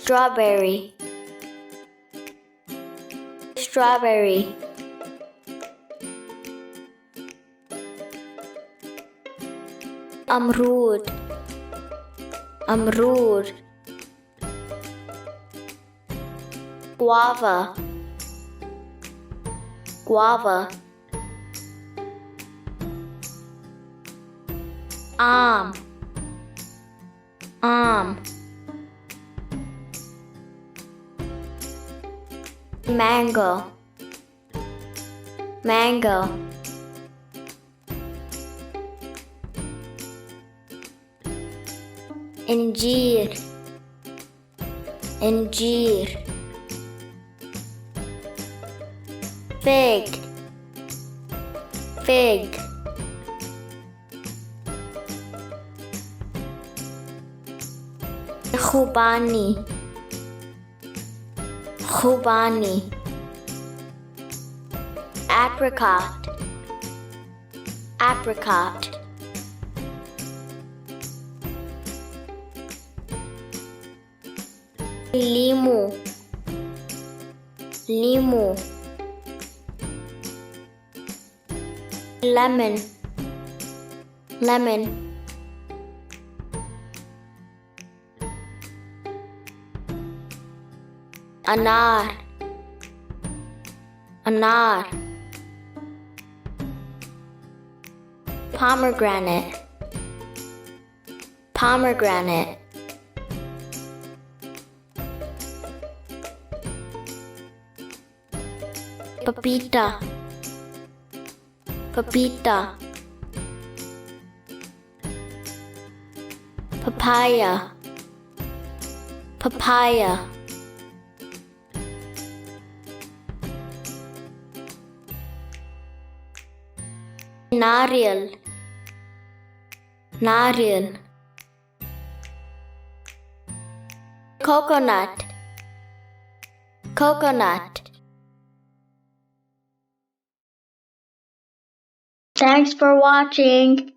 strawberry, strawberry. अमरूद, अमरूद. Guava, guava. Aam, aam. Mango, mango. Injir, injir. Fig, fig. Khubani, khubani. Apricot, apricot. Limu, limu. Lemon, lemon. Anar, anar. Pomegranate, pomegranate. Papita, papita. Papaya, papaya. Nariyal, nariyal. Coconut, coconut. Thanks for watching.